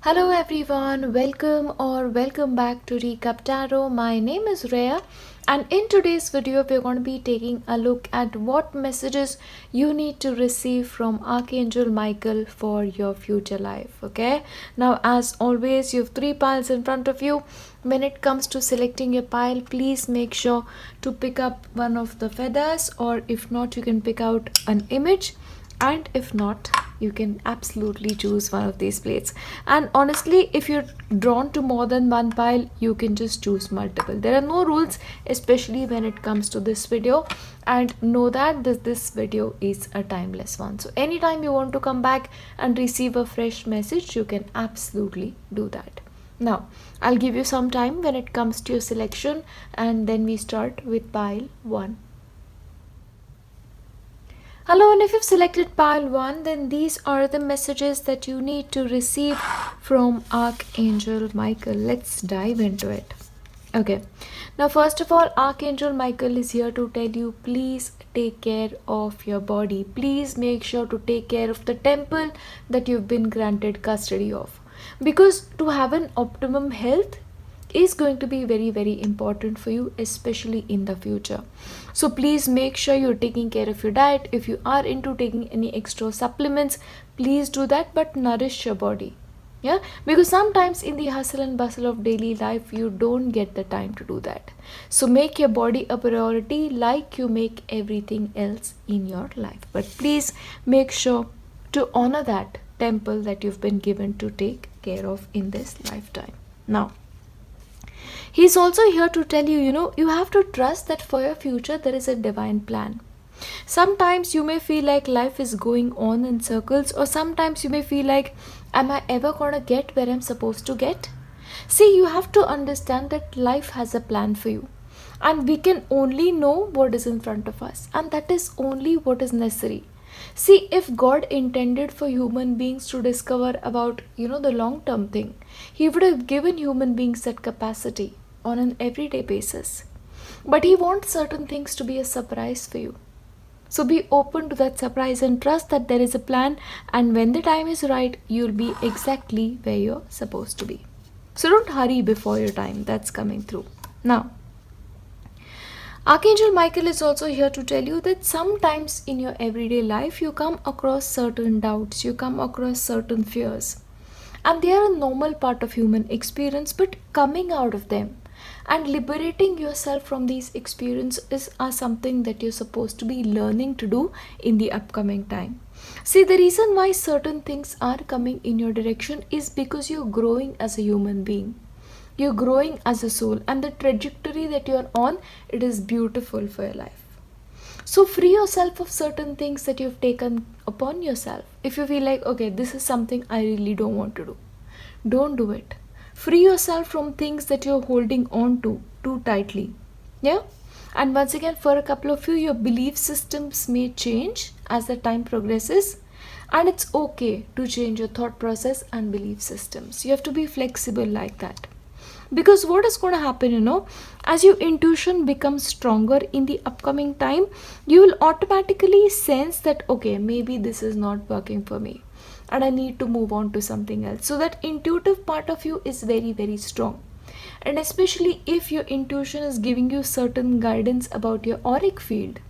Hello everyone, welcome back to Teacup Tarot. My name is Reya, and in today's video we're going to be taking a look at what messages you need to receive from Archangel Michael for your future life. Okay, now as always you have three piles in front of you. When it comes to selecting your pile, please make sure to pick up one of the feathers, or if not you can pick out an image, and if not you can absolutely choose one of these plates. And honestly, if you're drawn to more than one pile, you can just choose multiple. There are no rules, especially when it comes to this video, and know that this video is a timeless one. So anytime you want to come back and receive a fresh message, you can absolutely do that. Now I'll give you some time when it comes to your selection, and then we start with pile 1. Hello, and if you've selected pile 1, then these are the messages that you need to receive from Archangel Michael. Let's dive into it. Okay, now first of all, Archangel Michael is here to tell you, please take care of your body. Please make sure to take care of the temple that you've been granted custody of. Because to have an optimum health is going to be very important for you, especially in the future. So please make sure you're taking care of your diet. If you are into taking any extra supplements, please do that, but nourish your body. Yeah, because sometimes in the hustle and bustle of daily life you don't get the time to do that. So make your body a priority like you make everything else in your life. But please make sure to honor that temple that you've been given to take care of in this lifetime. Now he's also here to tell you, you have to trust that for your future there is a divine plan. Sometimes you may feel like life is going on in circles, or sometimes you may feel like, am I ever gonna get where I'm supposed to get? See, you have to understand that life has a plan for you, and we can only know what is in front of us, and that is only what is necessary. See, if God intended for human beings to discover about, the long-term thing, He would have given human beings that capacity on an everyday basis. But He wants certain things to be a surprise for you. So be open to that surprise and trust that there is a plan, and when the time is right, you'll be exactly where you're supposed to be. So don't hurry before your time. That's coming through. Now, Archangel Michael is also here to tell you that sometimes in your everyday life you come across certain doubts, you come across certain fears, and they are a normal part of human experience, but coming out of them and liberating yourself from these experiences are something that you're supposed to be learning to do in the upcoming time. See, the reason why certain things are coming in your direction is because you're growing as a human being. You're growing as a soul, and the trajectory that you're on, it is beautiful for your life. So free yourself of certain things that you've taken upon yourself. If you feel like, okay, this is something I really don't want to do, don't do it. Free yourself from things that you're holding on to too tightly. Yeah? And once again, for a couple of you, your belief systems may change as the time progresses, and it's okay to change your thought process and belief systems. You have to be flexible like that. Because what is going to happen, as your intuition becomes stronger in the upcoming time, you will automatically sense that, okay, maybe this is not working for me and I need to move on to something else. So that intuitive part of you is very strong. And especially if your intuition is giving you certain guidance about your auric field,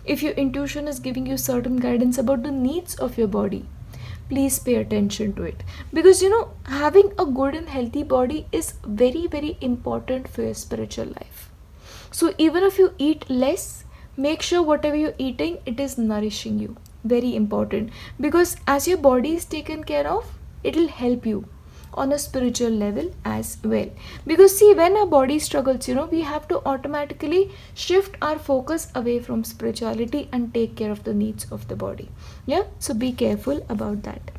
if your intuition is giving you certain guidance about the needs of your body, please pay attention to it. Because having a good and healthy body is very important for your spiritual life. So even if you eat less, make sure whatever you're eating, it is nourishing you. Very important. Because as your body is taken care of, it will help you on a spiritual level as well. Because see, when our body struggles, we have to automatically shift our focus away from spirituality and take care of the needs of the body. Yeah, so be careful about that.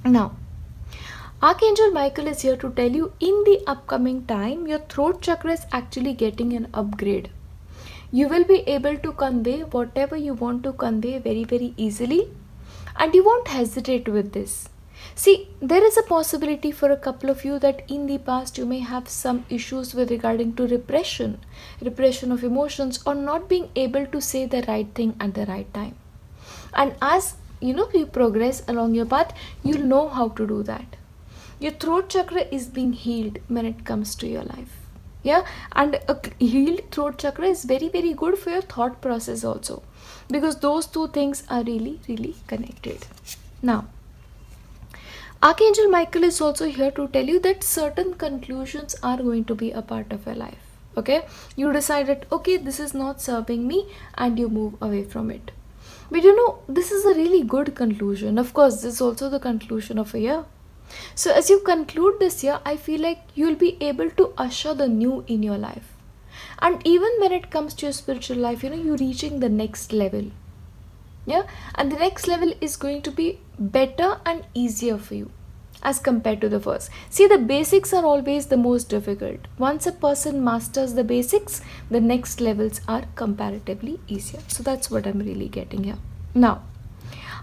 Now, Archangel Michael is here to tell you, in the upcoming time, your throat chakra is actually getting an upgrade. You will be able to convey whatever you want to convey very easily, and you won't hesitate with this. See, there is a possibility for a couple of you that in the past you may have some issues with regarding to repression of emotions, or not being able to say the right thing at the right time. And as you progress along your path, you'll know how to do that. Your throat chakra is being healed when it comes to your life. Yeah, and a healed throat chakra is very, very good for your thought process also, because those two things are really, really connected. Now, Archangel Michael is also here to tell you that certain conclusions are going to be a part of your life. Okay, you decided, okay, this is not serving me, and you move away from it. But this is a really good conclusion. Of course, this is also the conclusion of a year. So, as you conclude this year, I feel like you'll be able to usher the new in your life. And even when it comes to your spiritual life, you're reaching the next level. Yeah, and the next level is going to be better and easier for you as compared to the first. See, the basics are always the most difficult. Once a person masters the basics, the next levels are comparatively easier. So that's what I'm really getting here. Now,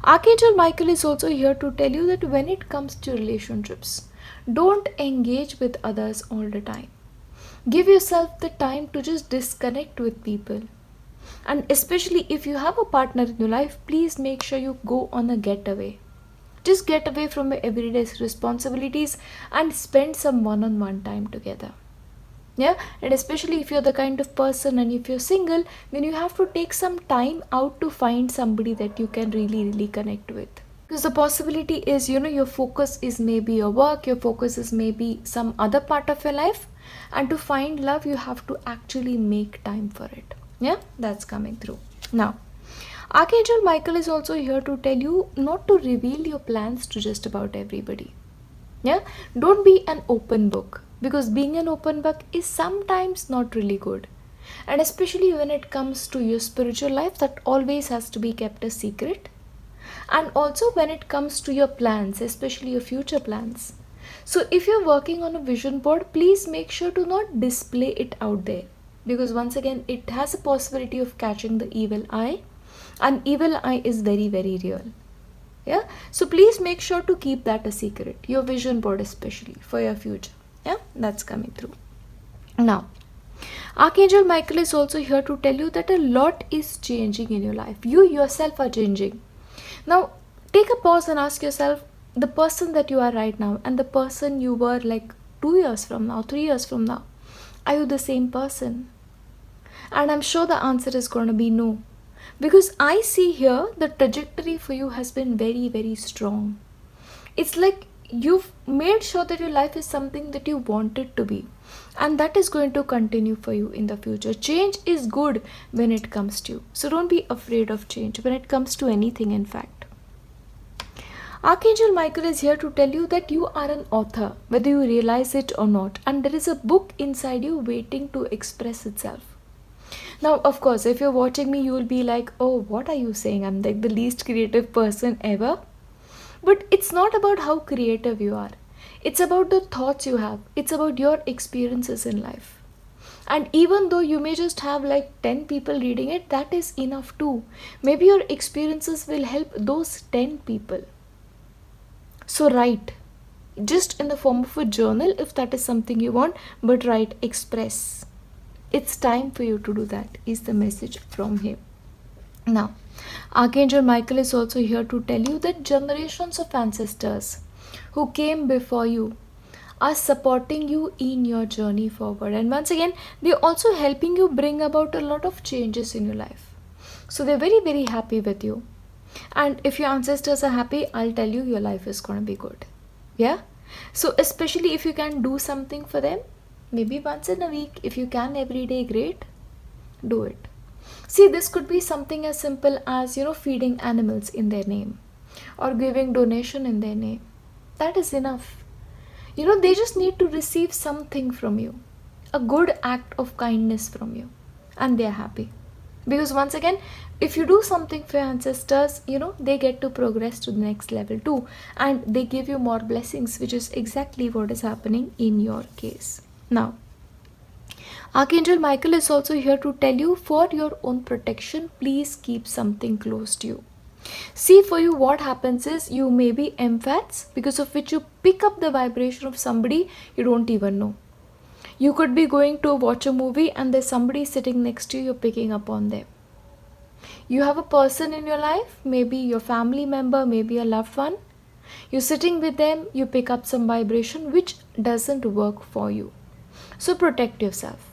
Archangel Michael is also here to tell you that when it comes to relationships, don't engage with others all the time. Give yourself the time to just disconnect with people. And especially if you have a partner in your life, please make sure you go on a getaway. Just get away from your everyday responsibilities and spend some one-on-one time together. Yeah, and especially if you're the kind of person and if you're single, then you have to take some time out to find somebody that you can really, really connect with. Because the possibility is, your focus is maybe your work, your focus is maybe some other part of your life. And to find love, you have to actually make time for it. Yeah, that's coming through. Now, Archangel Michael is also here to tell you not to reveal your plans to just about everybody. Yeah, don't be an open book, because being an open book is sometimes not really good. And especially when it comes to your spiritual life, that always has to be kept a secret. And also when it comes to your plans, especially your future plans. So if you're working on a vision board, please make sure to not display it out there, because once again it has a possibility of catching the evil eye, and evil eye is very, very real. Yeah, so please make sure to keep that a secret, your vision board especially for your future. Yeah, that's coming through. Now, Archangel Michael is also here to tell you that a lot is changing in your life. You yourself are changing. Now, take a pause and ask yourself, the person that you are right now and the person you were like 2 years from now, 3 years from now, are you the same person? And I'm sure the answer is going to be no. Because I see here the trajectory for you has been very, very strong. It's like you've made sure that your life is something that you want it to be. And that is going to continue for you in the future. Change is good when it comes to you. So don't be afraid of change when it comes to anything, in fact. Archangel Michael is here to tell you that you are an author, whether you realize it or not. And there is a book inside you waiting to express itself. Now, of course, if you're watching me, you will be like, oh, what are you saying? I'm like the least creative person ever. But it's not about how creative you are. It's about the thoughts you have. It's about your experiences in life. And even though you may just have like 10 people reading it, that is enough too. Maybe your experiences will help those 10 people. So write. Just in the form of a journal if that is something you want, but write, express. It's time for you to do that, is the message from him. Now, Archangel Michael is also here to tell you that generations of ancestors who came before you are supporting you in your journey forward. And once again, they're also helping you bring about a lot of changes in your life. So they're very, very happy with you. And if your ancestors are happy, I'll tell you, your life is going to be good. Yeah? So especially if you can do something for them, maybe once in a week, if you can every day, great, do it. See, this could be something as simple as, feeding animals in their name or giving donation in their name. That is enough. They just need to receive something from you, a good act of kindness from you, and they're happy. Because once again, if you do something for your ancestors, they get to progress to the next level too, and they give you more blessings, which is exactly what is happening in your case. Now, Archangel Michael is also here to tell you, for your own protection, please keep something close to you. See, for you, what happens is you may be empaths, because of which you pick up the vibration of somebody you don't even know. You could be going to watch a movie and there's somebody sitting next to you, you're picking up on them. You have a person in your life, maybe your family member, maybe a loved one, You're sitting with them, you pick up some vibration which doesn't work for you. So protect yourself.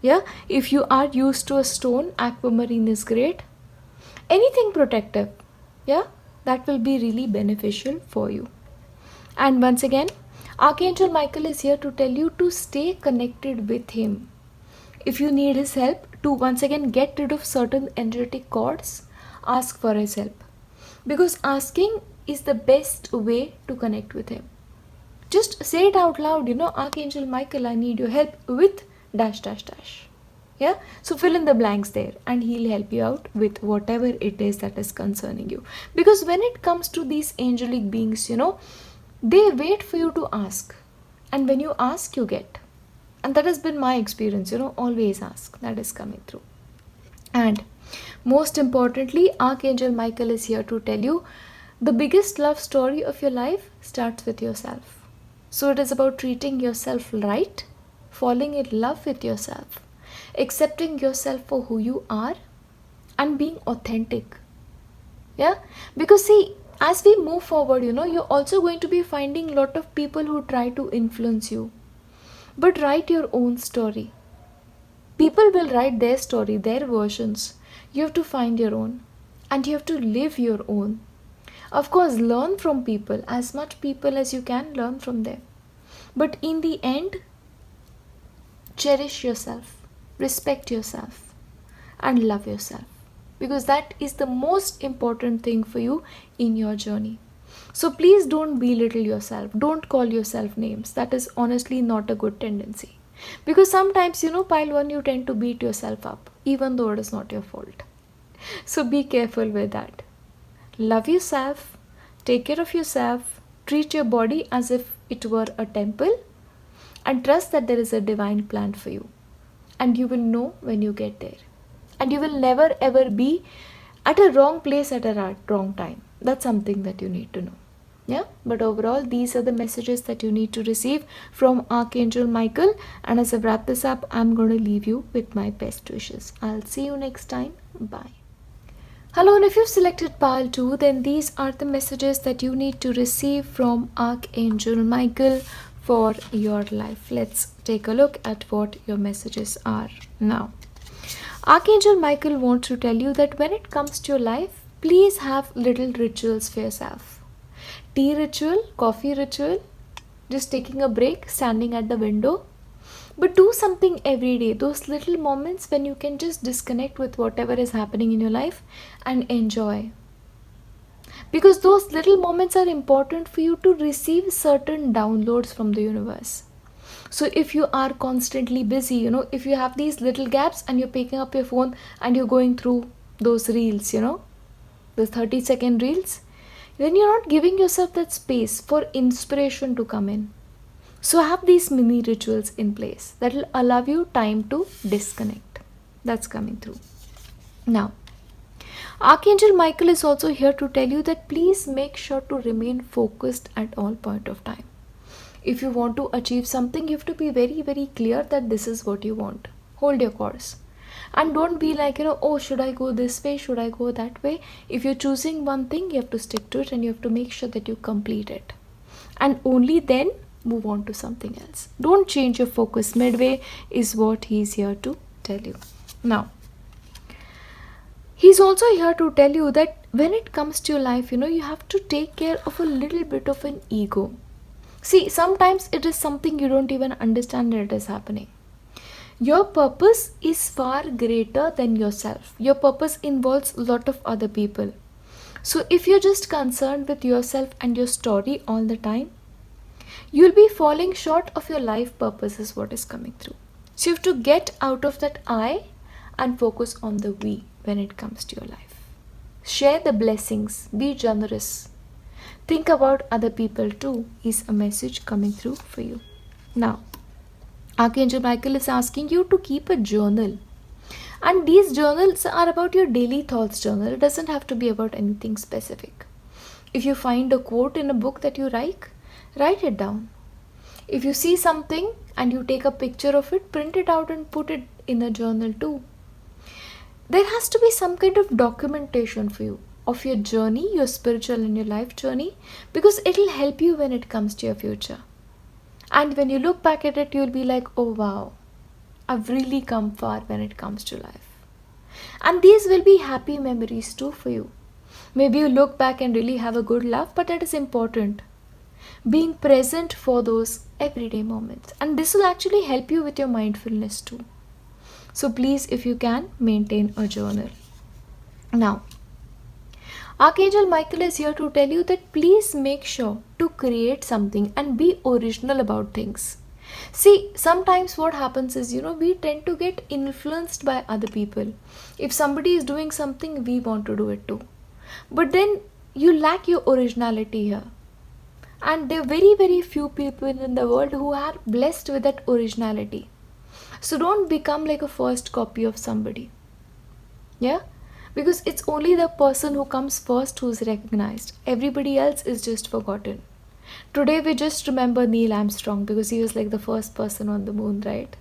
Yeah, if you are used to a stone, aquamarine is great. Anything protective, yeah, that will be really beneficial for you. And once again, Archangel Michael is here to tell you to stay connected with him. If you need his help to once again get rid of certain energetic cords, ask for his help. Because asking is the best way to connect with him. Just say it out loud, Archangel Michael, I need your help with dash dash dash. Yeah, so fill in the blanks there and he'll help you out with whatever it is that is concerning you. Because when it comes to these angelic beings, they wait for you to ask, and when you ask, you get. And that has been my experience, always ask. That is coming through. And most importantly, Archangel Michael is here to tell you the biggest love story of your life starts with yourself. So it is about treating yourself right, falling in love with yourself, accepting yourself for who you are, and being authentic. Yeah, because see, as we move forward, you're also going to be finding a lot of people who try to influence you. But write your own story. People will write their story, their versions. You have to find your own. And you have to live your own. Of course, learn from people. As much people as you can, learn from them. But in the end, cherish yourself. Respect yourself. And love yourself. Because that is the most important thing for you in your journey. So please don't belittle yourself. Don't call yourself names. That is honestly not a good tendency. Because sometimes, pile one, you tend to beat yourself up, even though it is not your fault. So be careful with that. Love yourself. Take care of yourself. Treat your body as if it were a temple. And trust that there is a divine plan for you. And you will know when you get there. And you will never ever be at a wrong place at a wrong time. That's something that you need to know. Yeah, but overall, these are the messages that you need to receive from Archangel Michael. And as I wrap this up, I'm going to leave you with my best wishes. I'll see you next time. Bye. Hello, and if you've selected pile 2, then these are the messages that you need to receive from Archangel Michael for your life. Let's take a look at what your messages are now. Archangel Michael wants to tell you that when it comes to your life, please have little rituals for yourself. Tea ritual, coffee ritual, just taking a break, standing at the window. But do something every day. Those little moments when you can just disconnect with whatever is happening in your life and enjoy. Because those little moments are important for you to receive certain downloads from the universe. So if you are constantly busy, if you have these little gaps and you're picking up your phone and you're going through those reels, the 30-second reels, then you're not giving yourself that space for inspiration to come in. So have these mini rituals in place that will allow you time to disconnect. That's coming through. Now, Archangel Michael is also here to tell you that please make sure to remain focused at all point of time. If you want to achieve something, you have to be very, very clear that this is what you want. Hold your course. And don't be like, oh, should I go this way? Should I go that way? If you're choosing one thing, you have to stick to it and you have to make sure that you complete it. And only then move on to something else. Don't change your focus midway is what he's here to tell you. Now, he's also here to tell you that when it comes to your life, you have to take care of a little bit of an ego. See, sometimes it is something you don't even understand that it is happening. Your purpose is far greater than yourself. Your purpose involves a lot of other people. So if you're just concerned with yourself and your story all the time, you'll be falling short of your life purpose is what is coming through. So you have to get out of that I and focus on the we when it comes to your life. Share the blessings. Be generous. Think about other people too is a message coming through for you. Now, Archangel Michael is asking you to keep a journal. And these journals are about your daily thoughts journal. It doesn't have to be about anything specific. If you find a quote in a book that you like, write it down. If you see something and you take a picture of it, print it out and put it in a journal too. There has to be some kind of documentation for you. of your journey, your spiritual and your life journey, because it'll help you when it comes to your future. And when you look back at it, you'll be like, oh wow, I've really come far when it comes to life. And these will be happy memories too for you. Maybe you look back and really have a good laugh, but that is important. Being present for those everyday moments. And this will actually help you with your mindfulness too. So please, if you can, maintain a journal. Now, Archangel Michael is here to tell you that please make sure to create something and be original about things. See, sometimes what happens is, we tend to get influenced by other people. If somebody is doing something, we want to do it too. But then you lack your originality here. And there are very, very few people in the world who are blessed with that originality. So don't become like a first copy of somebody. Yeah? Because it's only the person who comes first who's recognized. Everybody else is just forgotten. Today we just remember Neil Armstrong because he was like the first person on the moon, right?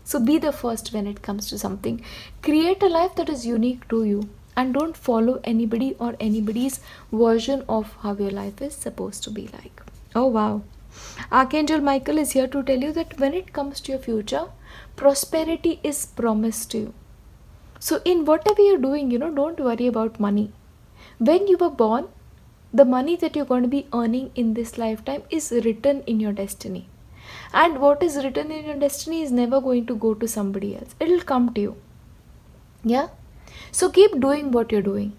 So be the first when it comes to something. Create a life that is unique to you. And don't follow anybody or anybody's version of how your life is supposed to be like. Oh wow. Archangel Michael is here to tell you that when it comes to your future, prosperity is promised to you. So in whatever you're doing, don't worry about money. When you were born, the money that you're going to be earning in this lifetime is written in your destiny. And what is written in your destiny is never going to go to somebody else. It'll come to you. Yeah? So keep doing what you're doing.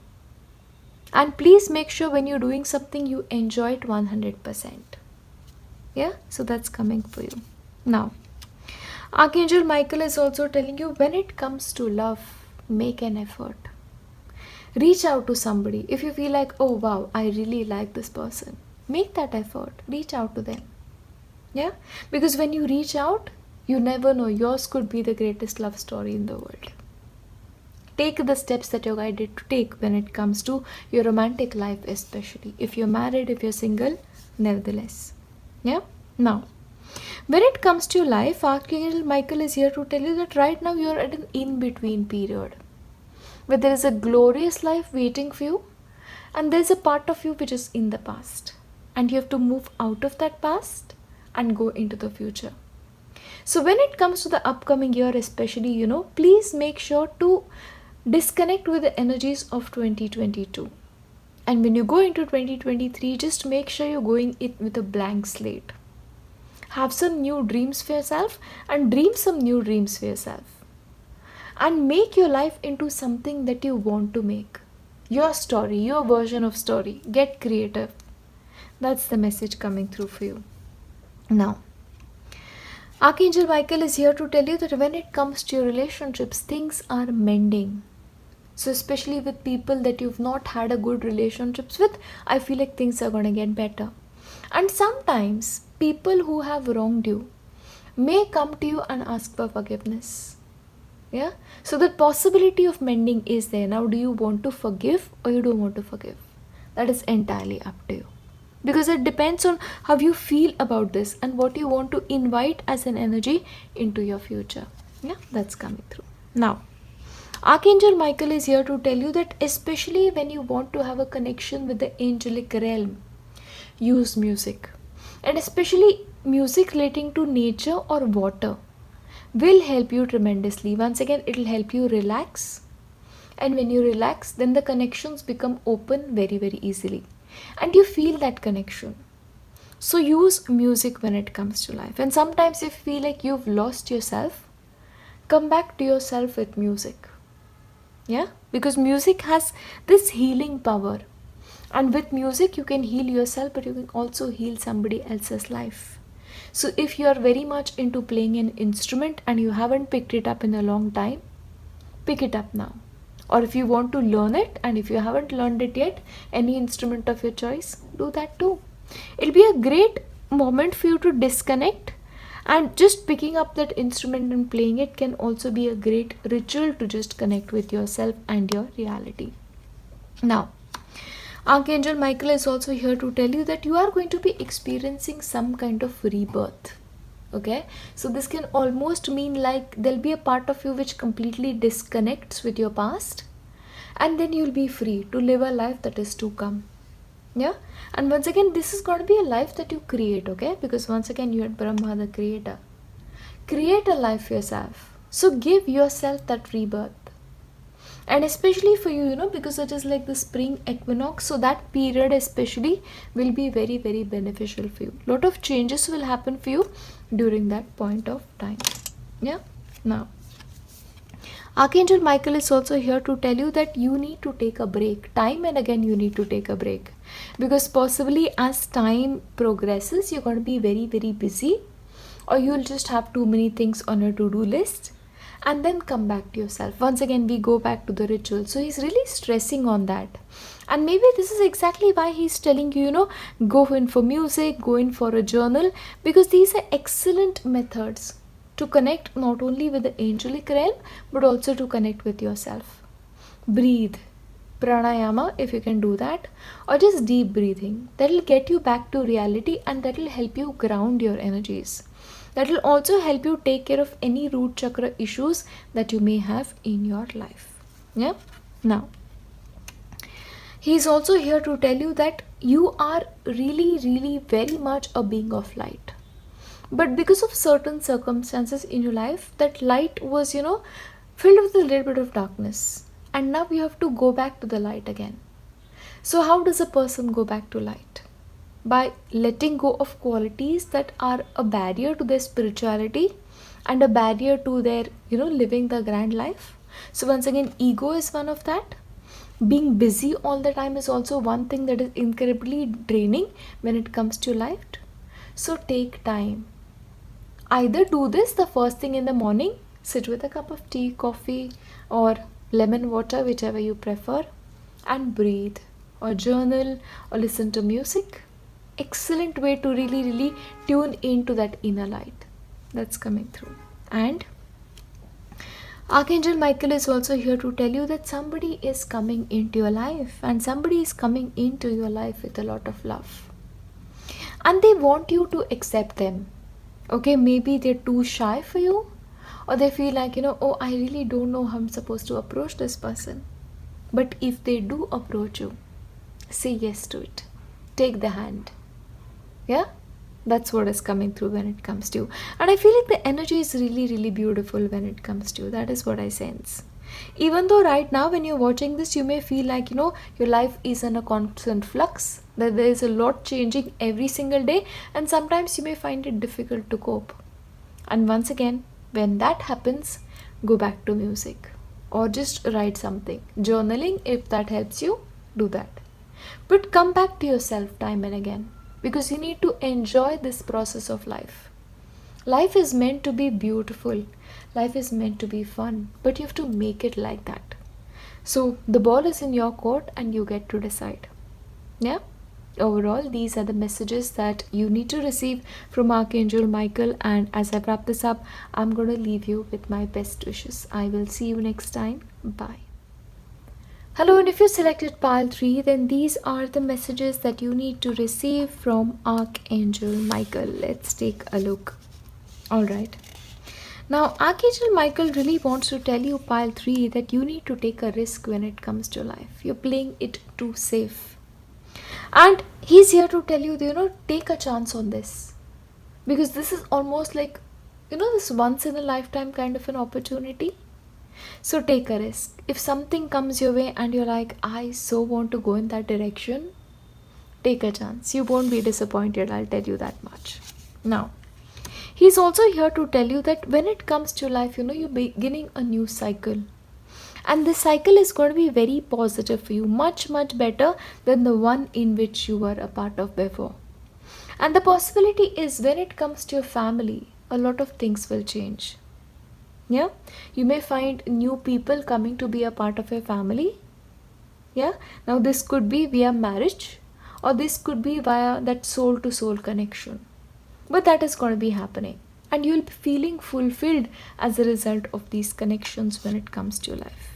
And please make sure when you're doing something, you enjoy it 100%. Yeah? So that's coming for you. Now, Archangel Michael is also telling you when it comes to love, make an effort. Reach out to somebody. If you feel like, oh wow, I really like this person, make that effort. Reach out to them. Yeah? Because when you reach out, you never know. Yours could be the greatest love story in the world. Take the steps that you're guided to take when it comes to your romantic life, especially. If you're married, if you're single, nevertheless. Yeah? Now, when it comes to your life, Archangel Michael is here to tell you that right now you're at an in-between period, where there is a glorious life waiting for you, and there's a part of you which is in the past. And you have to move out of that past and go into the future. So when it comes to the upcoming year, especially, please make sure to disconnect with the energies of 2022. And when you go into 2023, just make sure you're going in with a blank slate. Have some new dreams for yourself and dream some new dreams for yourself. And make your life into something that you want to make. Your story, your version of story. Get creative. That's the message coming through for you. Now, Archangel Michael is here to tell you that when it comes to your relationships, things are mending. So especially with people that you've not had a good relationships with, I feel like things are going to get better. And sometimes people who have wronged you may come to you and ask for forgiveness. Yeah? So the possibility of mending is there. Now, do you want to forgive or you don't want to forgive? That is entirely up to you. Because it depends on how you feel about this and what you want to invite as an energy into your future. Yeah, that's coming through. Now, Archangel Michael is here to tell you that especially when you want to have a connection with the angelic realm, use music. And especially music relating to nature or water will help you tremendously. Once again, it will help you relax. And when you relax, then the connections become open very, very easily. And you feel that connection. So use music when it comes to life. And sometimes if you feel like you've lost yourself, come back to yourself with music. Yeah? Because music has this healing power. And with music, you can heal yourself, but you can also heal somebody else's life. So if you are very much into playing an instrument and you haven't picked it up in a long time, pick it up now. Or if you want to learn it, and if you haven't learned it yet, any instrument of your choice, do that too. It'll be a great moment for you to disconnect, and just picking up that instrument and playing it can also be a great ritual to just connect with yourself and your reality. Now, Archangel Michael is also here to tell you that you are going to be experiencing some kind of rebirth. Okay, so this can almost mean like there'll be a part of you which completely disconnects with your past, and then you'll be free to live a life that is to come. Yeah, and once again, this is going to be a life that you create, okay? Because once again, you are Brahma, the creator. Create a life yourself. So give yourself that rebirth. And especially for you, because it is like the spring equinox, so that period especially will be very, very beneficial for you. Lot of changes will happen for you during that point of time. Yeah. Now, Archangel Michael is also here to tell you that you need to take a break. Time and again you need to take a break. Because possibly as time progresses, you're going to be very, very busy, or you'll just have too many things on your to-do list, and then come back to yourself. Once again, we go back to the ritual. So he's really stressing on that. And maybe this is exactly why he's telling you, go in for music, go in for a journal, because these are excellent methods to connect not only with the angelic realm, but also to connect with yourself. Breathe. Pranayama, if you can do that, or just deep breathing. That will get you back to reality, and that will help you ground your energies. That will also help you take care of any root chakra issues that you may have in your life. Yeah. Now, he is also here to tell you that you are really, really very much a being of light. But because of certain circumstances in your life, that light was, filled with a little bit of darkness. And now you have to go back to the light again. So how does a person go back to light? By letting go of qualities that are a barrier to their spirituality and a barrier to their, living the grand life. So once again, ego is one of that. Being busy all the time is also one thing that is incredibly draining when it comes to life. So take time. Either do this the first thing in the morning, sit with a cup of tea, coffee, or lemon water, whichever you prefer, and breathe, or journal, or listen to music. Excellent way to really, really tune into that inner light that's coming through. And Archangel Michael is also here to tell you that somebody is coming into your life, and somebody is coming into your life with a lot of love. And they want you to accept them. Okay, maybe they're too shy for you, or they feel like, oh, I really don't know how I'm supposed to approach this person. But if they do approach you, say yes to it. Take the hand. Yeah, that's what is coming through when it comes to you. And I feel like the energy is really, really beautiful when it comes to you. That is what I sense. Even though right now when you're watching this, you may feel like, your life is in a constant flux, that there is a lot changing every single day, and sometimes you may find it difficult to cope. And once again, when that happens, go back to music, or just write something. Journaling, if that helps you, do that. But come back to yourself time and again, because you need to enjoy this process of life. Life is meant to be beautiful. Life is meant to be fun, but you have to make it like that. So the ball is in your court and you get to decide. Yeah? Overall, these are the messages that you need to receive from Archangel Michael, and as I wrap this up, I'm going to leave you with my best wishes. I will see you next time. Bye. Hello, and if you selected pile 3, then these are the messages that you need to receive from Archangel Michael. Let's take a look. Alright. Now, Archangel Michael really wants to tell you, pile 3, that you need to take a risk when it comes to life. You're playing it too safe. And he's here to tell you, take a chance on this. Because this is almost like, this once in a lifetime kind of an opportunity. So take a risk. If something comes your way and you're like, I so want to go in that direction, take a chance. You won't be disappointed, I'll tell you that much. Now, he's also here to tell you that when it comes to life, you're beginning a new cycle. And this cycle is going to be very positive for you, much, much better than the one in which you were a part of before. And the possibility is when it comes to your family, a lot of things will change. Yeah, you may find new people coming to be a part of your family. Yeah, now this could be via marriage, or this could be via that soul to soul connection. But that is going to be happening, and you'll be feeling fulfilled as a result of these connections when it comes to life.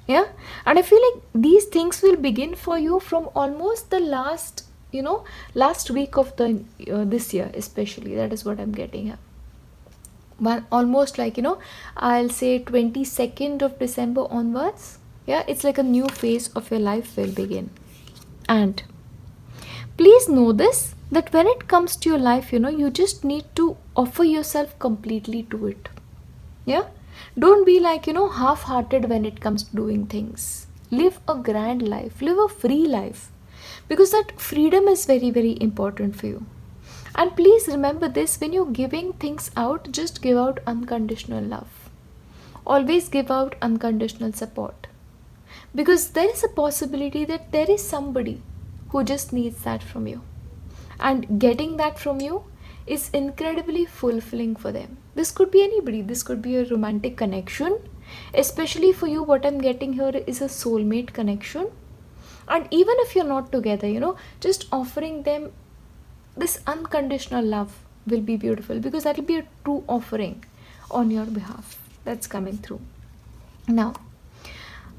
Yeah, and I feel like these things will begin for you from almost the last week of the this year, especially. That is what I'm getting at. Almost like I'll say 22nd of December onwards, Yeah, it's like a new phase of your life will begin. And please know this, that when it comes to your life, you just need to offer yourself completely to it. Yeah, don't be like, half-hearted when it comes to doing things. Live a grand life, live a free life, because that freedom is very, very important for you. And please remember this, when you're giving things out, just give out unconditional love. Always give out unconditional support, because there is a possibility that there is somebody who just needs that from you, and getting that from you is incredibly fulfilling for them. This could be anybody, this could be a romantic connection. Especially for you, what I'm getting here is a soulmate connection. And even if you're not together, just offering them this unconditional love will be beautiful, because that will be a true offering on your behalf that's coming through. Now,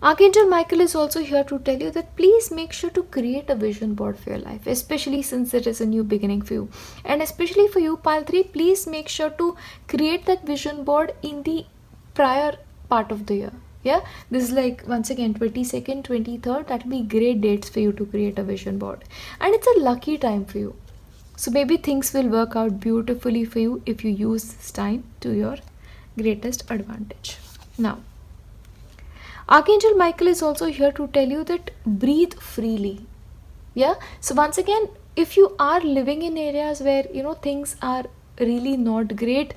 Archangel Michael is also here to tell you that please make sure to create a vision board for your life, especially since it is a new beginning for you. And especially for you, Pile 3, please make sure to create that vision board in the prior part of the year. Yeah, this is like, once again, 22nd, 23rd, that will be great dates for you to create a vision board. And it's a lucky time for you. So maybe things will work out beautifully for you if you use this time to your greatest advantage. Now, Archangel Michael is also here to tell you that breathe freely. Yeah, so once again, if you are living in areas where things are really not great,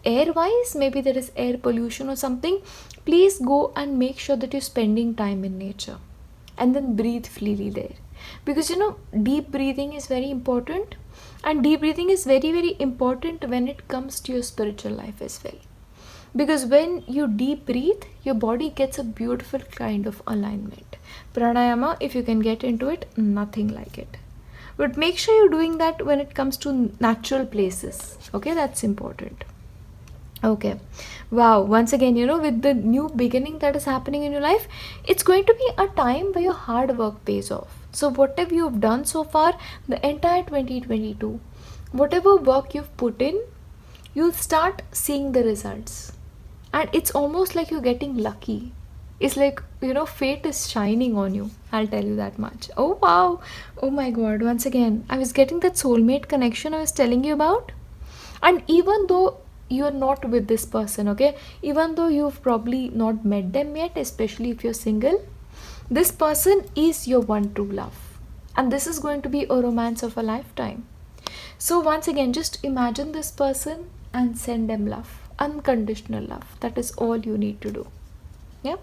air wise, maybe there is air pollution or something, please go and make sure that you're spending time in nature, and then breathe freely there, because deep breathing is very important, and deep breathing is very, very important when it comes to your spiritual life as well. Because when you deep breathe, your body gets a beautiful kind of alignment. Pranayama, if you can get into it, nothing like it. But make sure you're doing that when it comes to natural places. Okay, that's important. Okay, wow, once again, with the new beginning that is happening in your life, it's going to be a time where your hard work pays off. So whatever you've done so far, the entire 2022, whatever work you've put in, you'll start seeing the results. And it's almost like you're getting lucky. It's like, fate is shining on you. I'll tell you that much. Oh, wow. Oh my God. Once again, I was getting that soulmate connection I was telling you about. And even though you're not with this person, okay, even though you've probably not met them yet, especially if you're single, this person is your one true love. And this is going to be a romance of a lifetime. So once again, just imagine this person and send them love. Unconditional love. That is all you need to do. Yeah,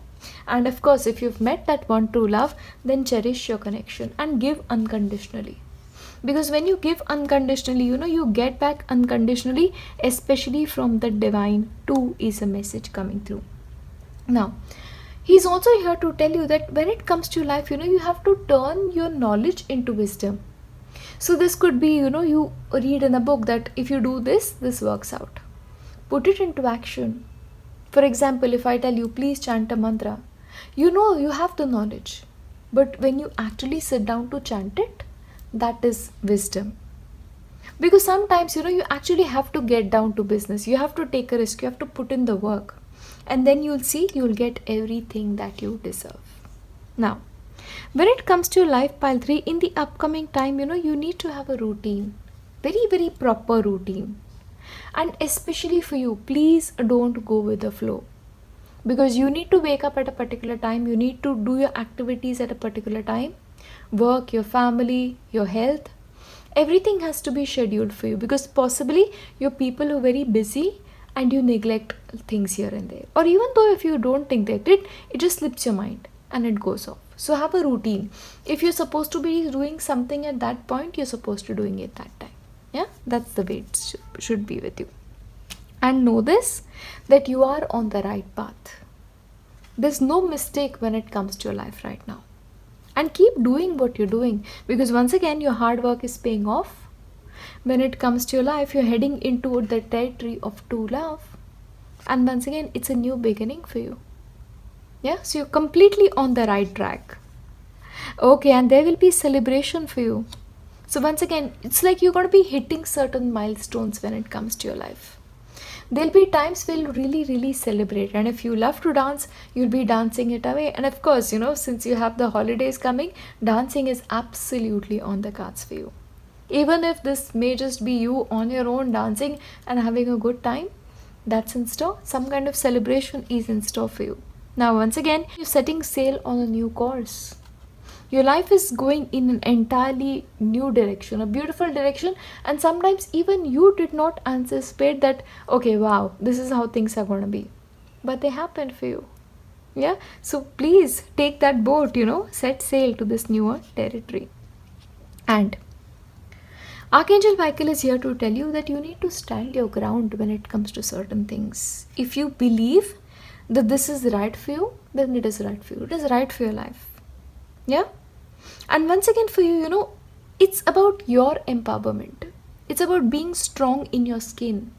and of course, if you've met that one true love, then cherish your connection and give unconditionally, because when you give unconditionally, you get back unconditionally, especially from the divine too, is a message coming through. Now, he's also here to tell you that when it comes to life, you have to turn your knowledge into wisdom. So this could be, you read in a book that if you do this, this works out. Put it into action. For example, if I tell you, please chant a mantra, you have the knowledge. But when you actually sit down to chant it, that is wisdom. Because sometimes, you actually have to get down to business. You have to take a risk. You have to put in the work. And then you'll see, you'll get everything that you deserve. Now, when it comes to your life, Pile 3, in the upcoming time, you need to have a routine. Very, very proper routine. And especially for you, please don't go with the flow, because you need to wake up at a particular time, you need to do your activities at a particular time, work, your family, your health, everything has to be scheduled for you, because possibly your people are very busy and you neglect things here and there, or even though if you don't neglect it, it just slips your mind and it goes off. So have a routine. If you're supposed to be doing something at that point, you're supposed to doing it that time. Yeah, that's the way it should be with you. And know this, that you are on the right path. There's no mistake when it comes to your life right now. And keep doing what you're doing, because once again, your hard work is paying off. When it comes to your life, you're heading into the territory of true love. And once again, it's a new beginning for you. Yeah, so you're completely on the right track. Okay, and there will be celebration for you. So once again, it's like you're going to be hitting certain milestones when it comes to your life. There'll be times we'll really celebrate, and if you love to dance, you'll be dancing it away. And of course, since you have the holidays coming, dancing is absolutely on the cards for you. Even if this may just be you on your own dancing and having a good time, that's in store. Some kind of celebration is in store for you. Now, once again, you're setting sail on a new course. Your life is going in an entirely new direction, a beautiful direction, and sometimes even you did not anticipate that, okay, wow, this is how things are going to be. But they happened for you. Yeah? So please take that boat, set sail to this newer territory. And Archangel Michael is here to tell you that you need to stand your ground when it comes to certain things. If you believe that this is right for you, then it is right for you. It is right for your life. Yeah? And once again for you, it's about your empowerment. It's about being strong in your skin.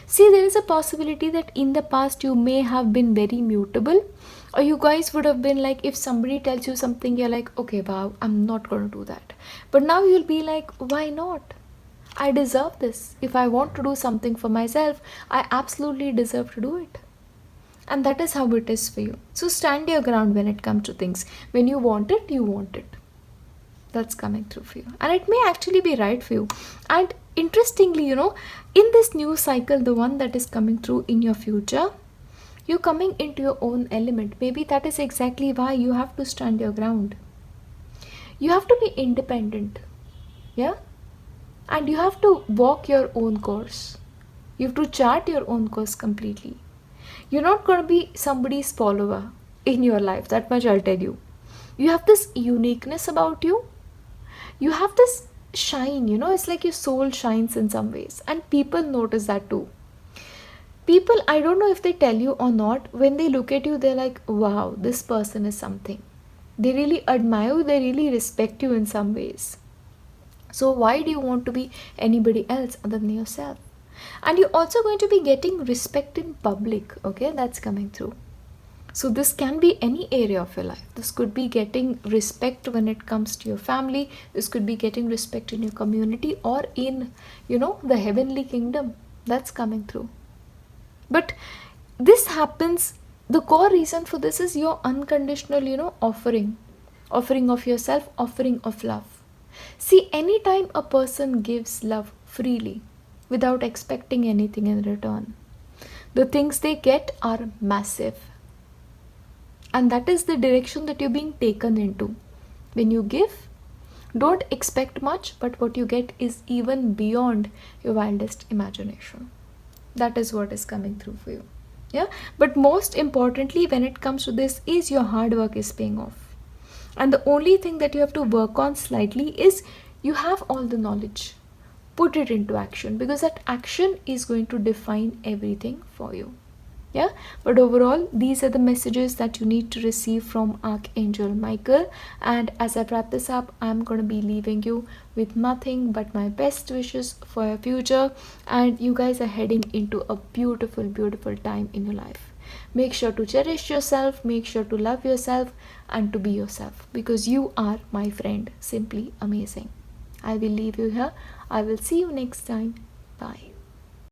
See, there is a possibility that in the past you may have been very mutable, or you guys would have been like, if somebody tells you something, you're like, okay, wow, I'm not going to do that. But now you'll be like, why not? I deserve this. If I want to do something for myself, I absolutely deserve to do it. And that is how it is for you. So stand your ground when it comes to things. When you want it, you want it. That's coming through for you. And it may actually be right for you. And interestingly, in this new cycle, the one that is coming through in your future, you're coming into your own element. Maybe that is exactly why you have to stand your ground. You have to be independent. Yeah? And you have to walk your own course. You have to chart your own course completely. You're not going to be somebody's follower in your life. That much I'll tell you. You have this uniqueness about you. You have this shine, it's like your soul shines in some ways. And people notice that too. People, I don't know if they tell you or not, when they look at you, they're like, wow, this person is something. They really admire you. They really respect you in some ways. So why do you want to be anybody else other than yourself? And you're also going to be getting respect in public. Okay, that's coming through. So this can be any area of your life. This could be getting respect when it comes to your family. This could be getting respect in your community or in, the heavenly kingdom. That's coming through. But this happens, the core reason for this is your unconditional, offering of yourself, offering of love. See, anytime a person gives love freely, without expecting anything in return, the things they get are massive. And that is the direction that you're being taken into. When you give, don't expect much, but what you get is even beyond your wildest imagination. That is what is coming through for you. Yeah. But most importantly, when it comes to this, is your hard work is paying off. And the only thing that you have to work on slightly is you have all the knowledge. Put it into action, because that action is going to define everything for you. Yeah, but overall, these are the messages that you need to receive from Archangel Michael. And as I wrap this up, I'm going to be leaving you with nothing but my best wishes for your future. And you guys are heading into a beautiful, beautiful time in your life. Make sure to cherish yourself, make sure to love yourself, and to be yourself, because you are, my friend, simply amazing. I will leave you here. I will see you next time. Bye.